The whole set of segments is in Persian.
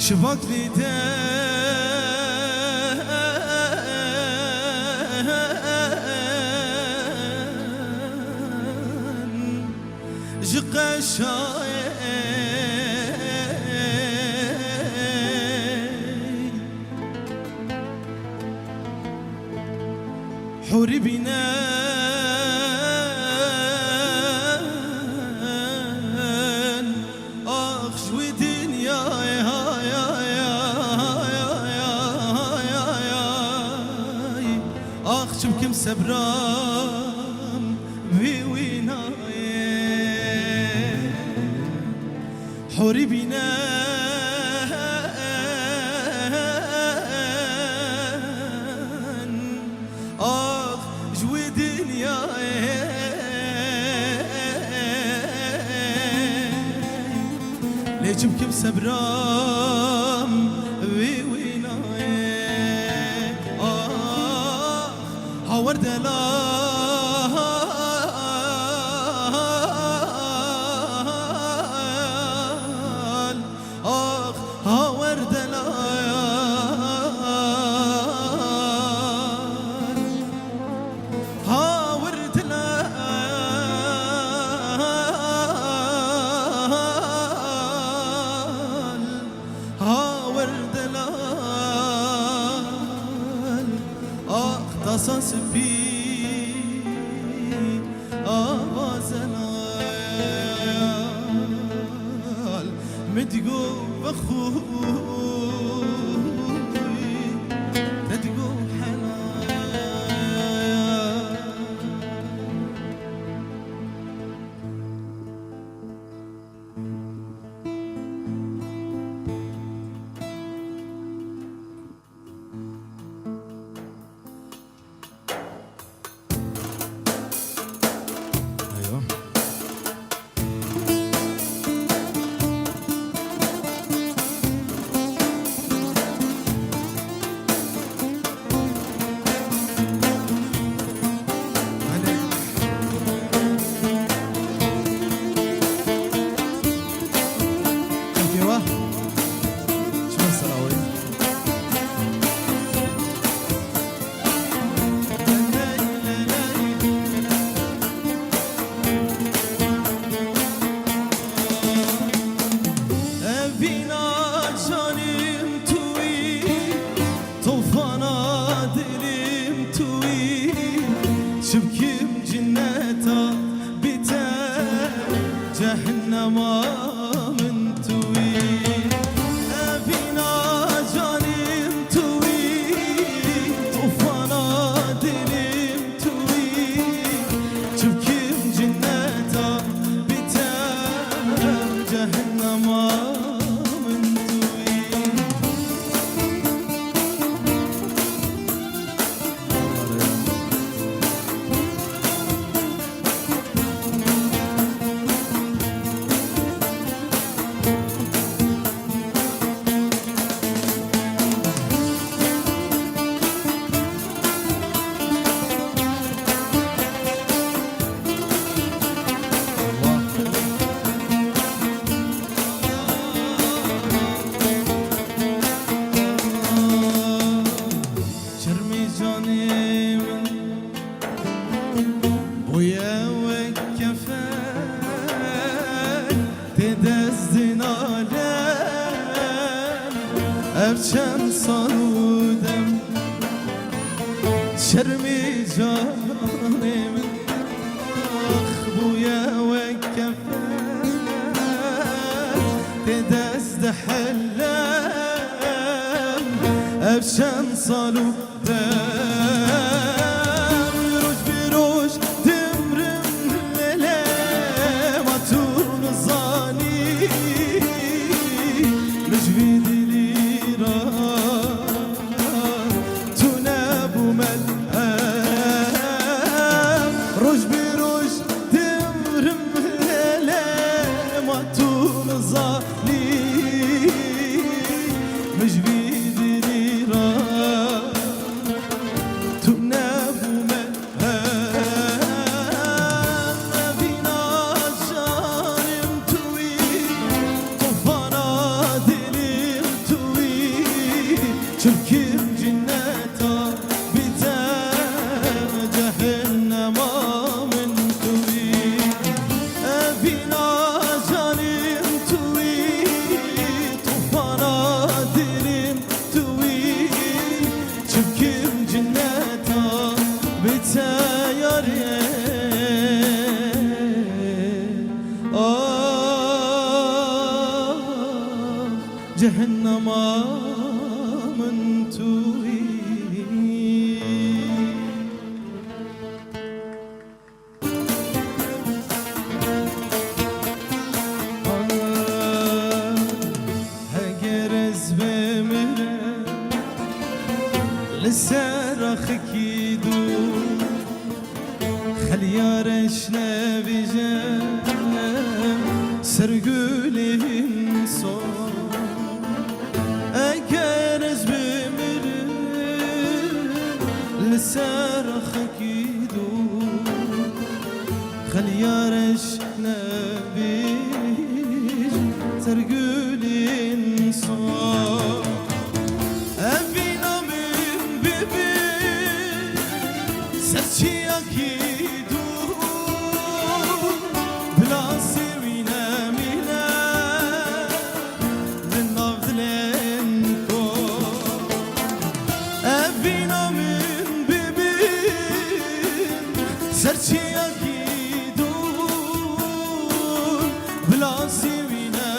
شباك ليدان جقا شاي حوري بنا شبكم سبرام بويناي حوري بنا جوي دنياي ليه جبكم سبرام ورد لا ورد لا ورد لا ورد لا اختصاص في آوازنال مدقو بخوي تدقو شبكم جنتا بتا جهنم من توي أبينا جانم توي طوفانا دلم توي شبكم جنتا بتا جهنم من توي چند سالودم شرمی جانم آخ بویا و کفن دست حلم افشان سالودم روش بروش دمرم للم اتون زانی مجوی دلی را تو نبو ملهم روش بروش دمرم للم اتون زانی مجوی دلی را تو نبو ملهم نبینا جانم توی طوفانا دلم توی چونکم جنتا بیتم جهنم من توی نبینا جانم توی طوفانا دلم توی چونکم جنتا بیتم جهنم من توی اگر از بمیرم لسر خکی دو خلیارش نبیجم سرگولیم سون اگر از بمیرم لسر خکی دو خلیارش نبیجم سرگولیم سون evina min bibi serçi akidu blasi vina mina linavdlen ko evina min bibi serçi akidu blasi vina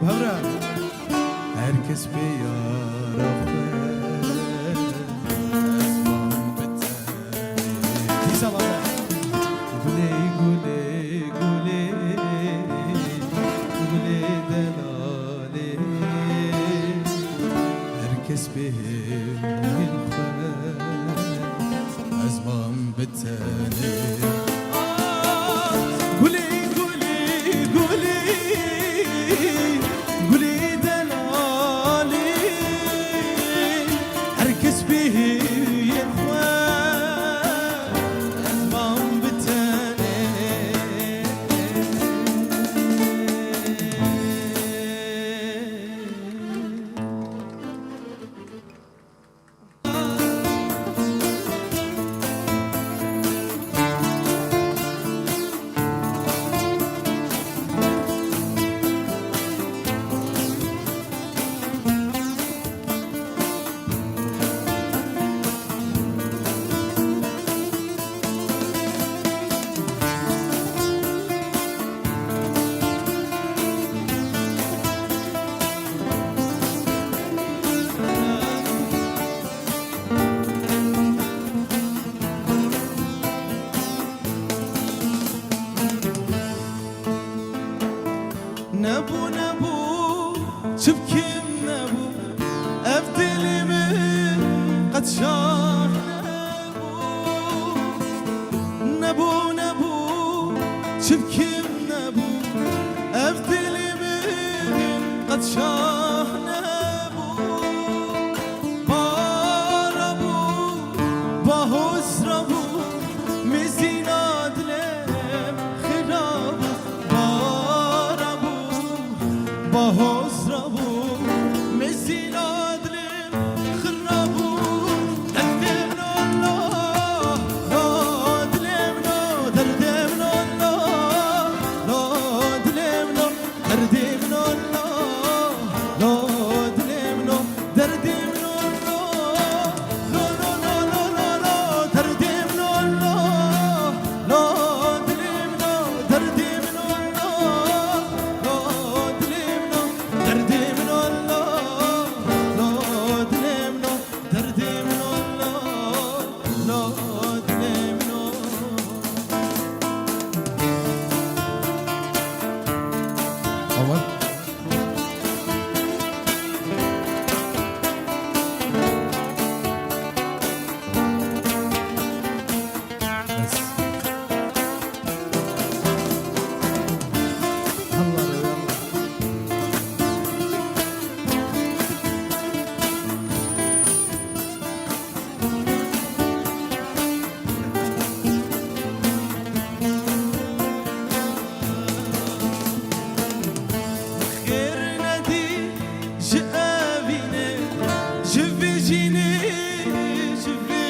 بهبرة هركس بيارة گله گله گله گله دلاله هرکس بهم از من بتنه گله گله گله گله دلاله هرکس بهم نبو نبو شبكم نبو أفدلي من قد شاه نبو نبو شبكم نبو أفدلي من قد شاه نبو باربو باهوس ربو مزيناد لم خرابو باهوس ربو مزيناد لم خرابو دردمن الله ناد لمنو دردمن الله ناد لمنو دردمن الله ناد لمنو دردمن الله لا لا لا لا لا لا دردمن الله ناد لمنو دردمن الله ناد لمنو دردمن الله ناد لمنو دردمن الله ناد لمنو أول بس الله يلا خير ندي جابيني جفي جيني جفي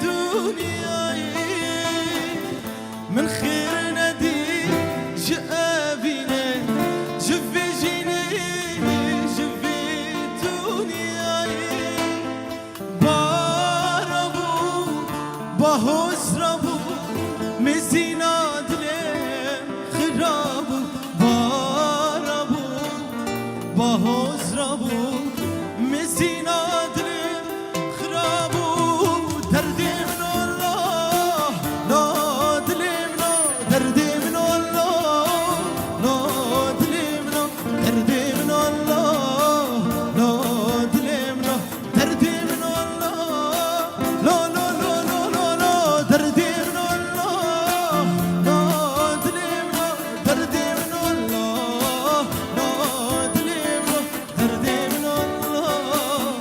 دنياي من خير ندي جابيني جفي جيني جفي دنياي باربو باهوس ربو مزيناد لم خرابو باربو باهوس ربو مزيناد لم خرابو دردمن الله ناد لمنو دردمن الله ناد لمنو دردمن الله ناد لمنو دردمن الله لا لا لا لا لا لا دردمن الله ناد لمنو دردمن الله ناد لمنو دردمن الله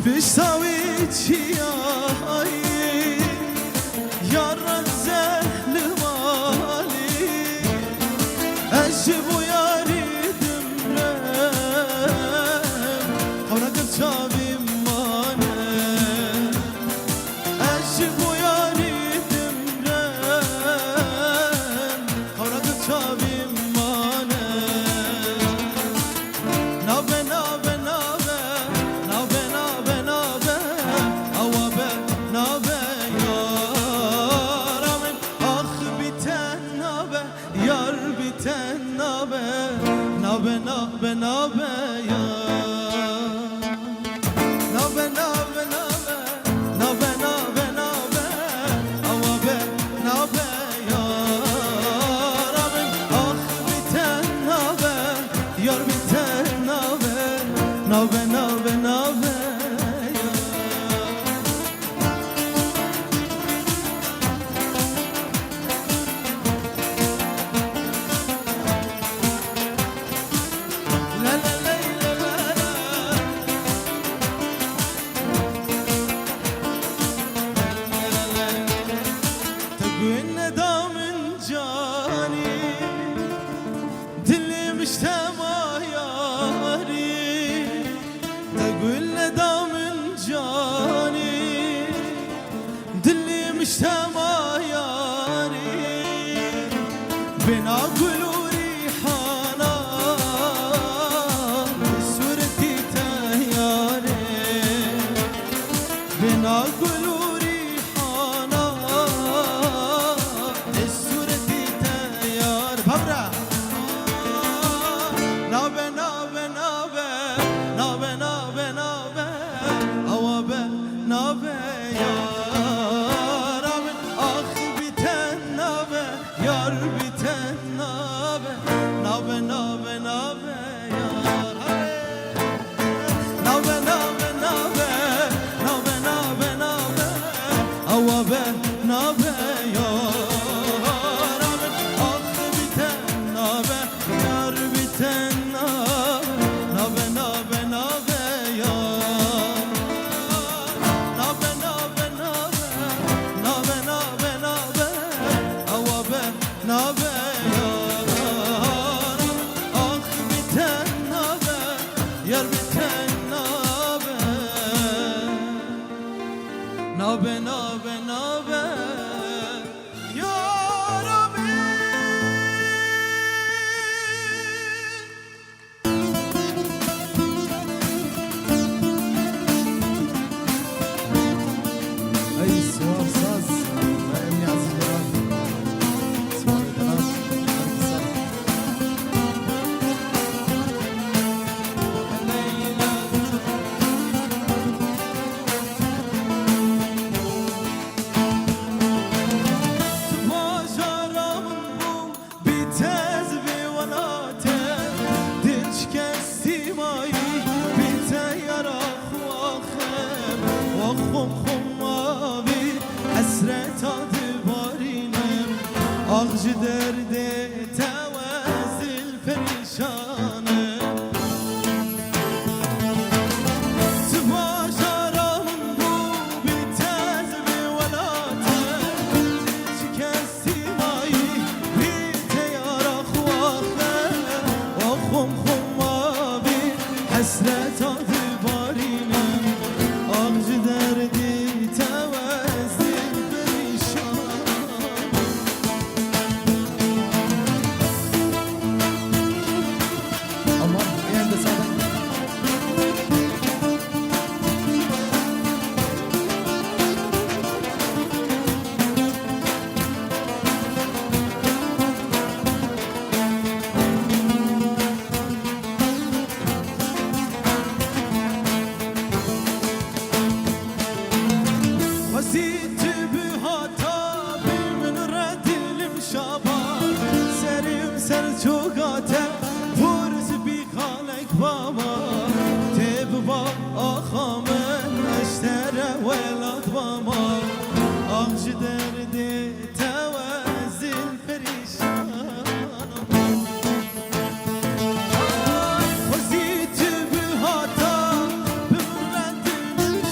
بشتاوي چیایی یاران زهل مالی اجبو یاری دمرم خورک چاوی مانه اجبو یاری دمرم خورک چاوی مانه نابه نابه نابه نابه نابه نابه اوابه نابه یارم آخ بیتن نابه یار بیتن نابه نابه نابه نابه یار نابه نابه نابه نابه نابه نابه اوابه نابه یارم آخ بیتن نابه یار بیتن نابه نابه نابه نابه لا لا لا لا لا تقول ندام جاني دلي مجتمع ياري تقول ندام جاني دلي مجتمع ياري بين عقل وريحانا صورتي تياري بين عقل وريحانا صورتي تيار بابرا نابه نابه نابه نابه نابه نابه اوابه نابه یارم آخ بیتن نابه یار بیتن نابه نابه نابه نابه یار نابه نابه نابه نابه نابه نابه اوابه نابه یارم آخ بیتن نابه یار بیتن نابه نابه نابه یار نابه نابه نابه نابه نابه نابه اوابه نابه یارم آخ بیتن نابه یار بیتن نابه نابه نابه نابه یارمی أي سوار ساز دائمني عزيز بران سوار البنات خليك الساز آغج درد توازل پریشانه تو باشارم بو بی تزم ولاته شکستی مایی بی تیارا خواخه آخم خم آبی حسرت دبارینه آغج درد توازل پریشانه Aman en de sağdan وزيت بهاتا من ردلم شابا سرم سر چوگاته فرز بی خالک بابا تب با آخامن اشتر ولاد بابا آخش درد توازل پریشانم وزيت بهاتا من ردلم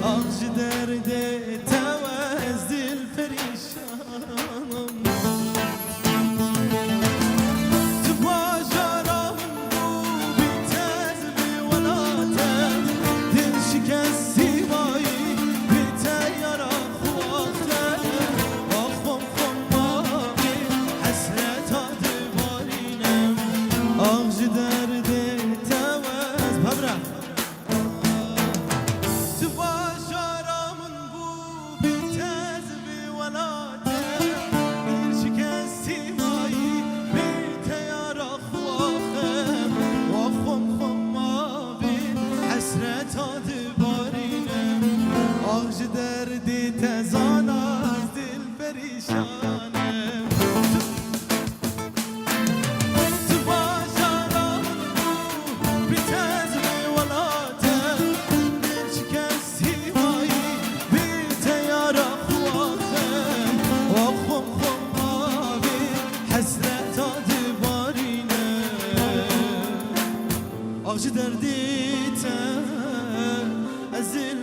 آغج درد توز دل پریشانم تو باجارم بو بی تزمی ولاتم دل شکستی بایی بی تیارا خواختم آخم خم باقی حسرت ها دبارینم آغج درد توز ببرم تو باشارامون بو بی تزبی ولاتم دل شکستی مایی بی تیارا خواخم واخم خم آبی حسرت ها دبارینم آغج دردی تزان از دل پریشانم تو باشارامون بو بی تزبی ولاتم دل شکستی مایی بی تیارا خواخم واخم خم آبی حسرت ها دبارینم آغج دردی از دل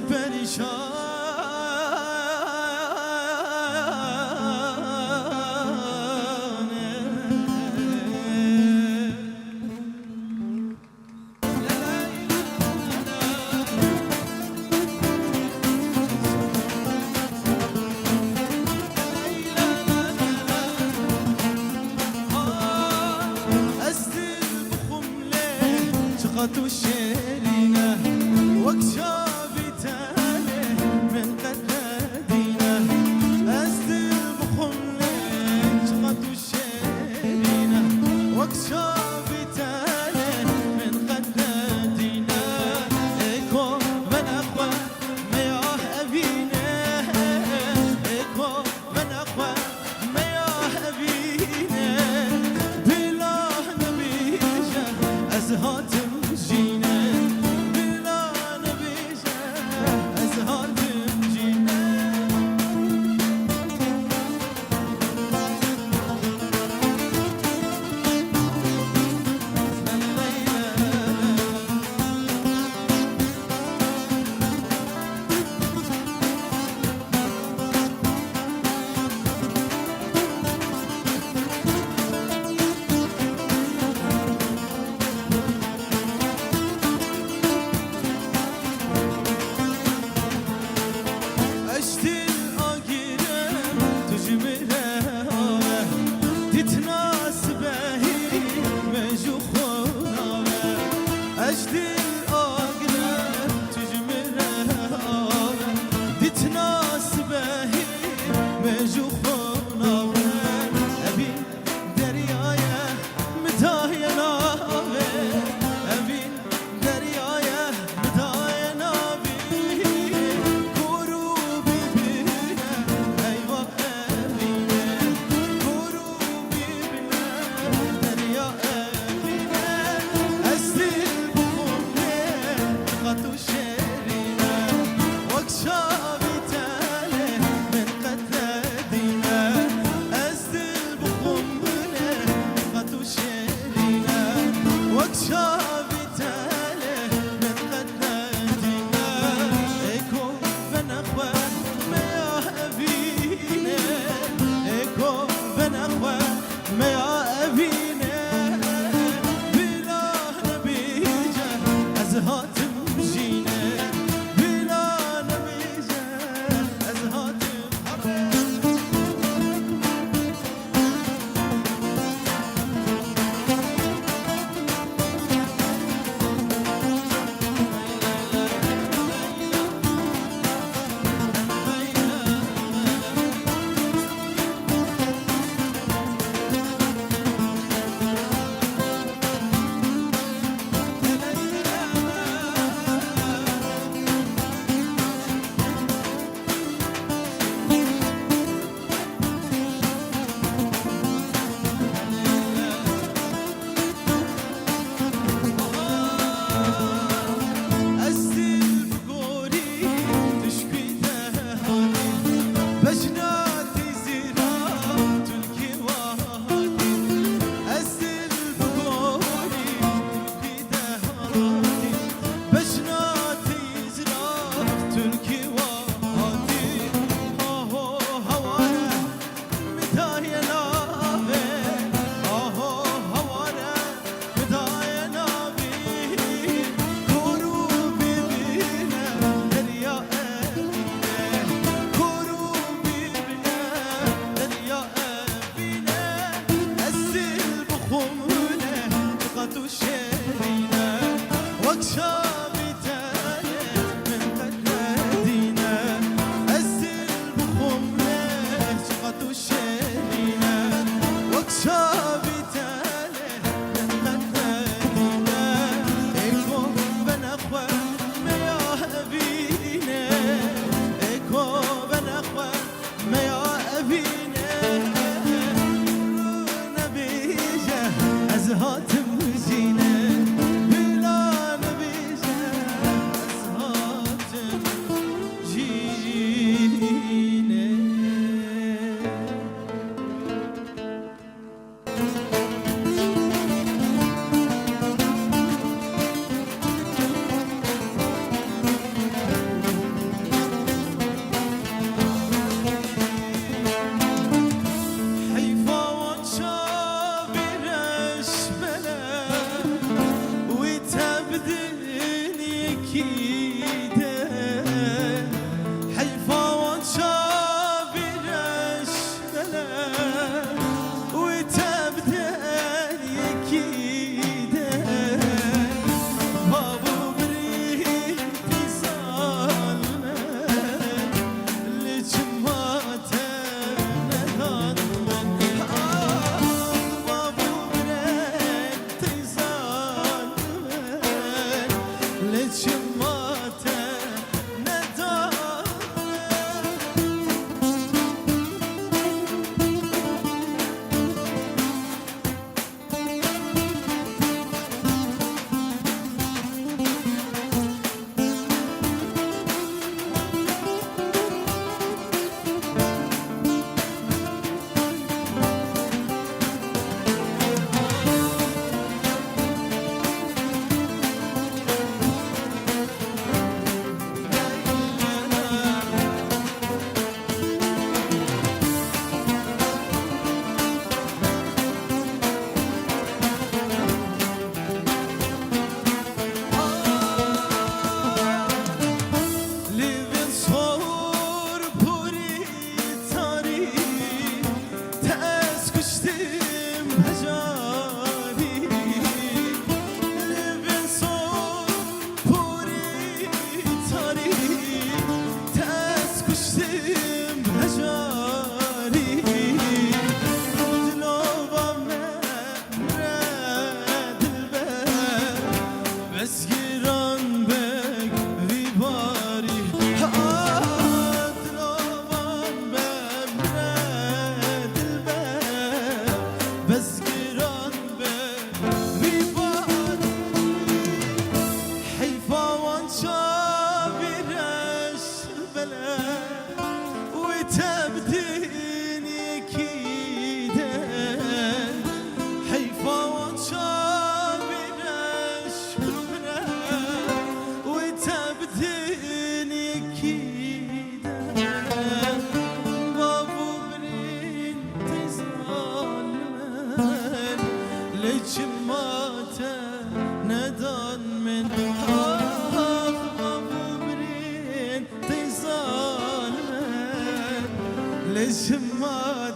ليش ما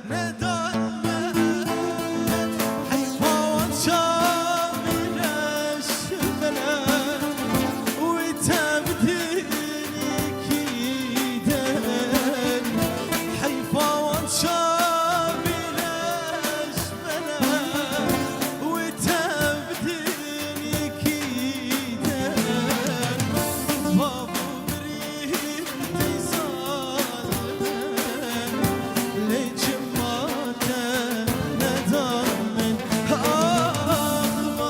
ندم حيفوت شامل الشبلة وتبديني كيدن حيفوت شامل الشبلة وتبديني كيدن بابو بريد ليش ما ندم بابو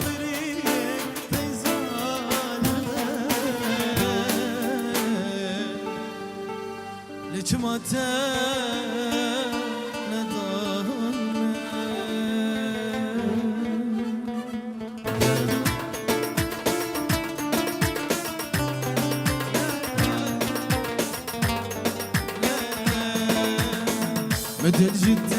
بريد ليش ما مدى الجد